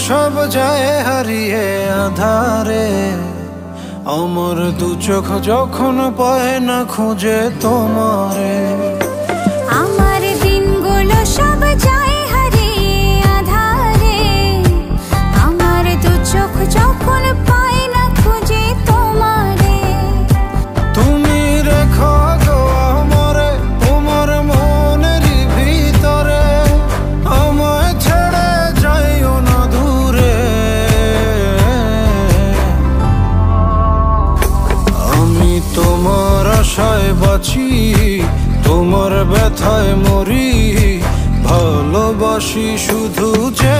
সব যায় হারিয়ে আধারে, আমার দু চোখ যখন পায় না খুঁজে তোমারে। আমার দিনগুলো সব যায় হারিয়ে আধারে, আমার দু চোখ যখন পায় না খুঁজে তোমারে। তুমি রেখো গো আমারে তোমার মনের ভিতরে, আমায় ছেড়ে যাইও না দূরে। আমি তোমার আশায় বাঁচি, তোমার ব্যথায় মরি, ভালোবাসি শুধু যে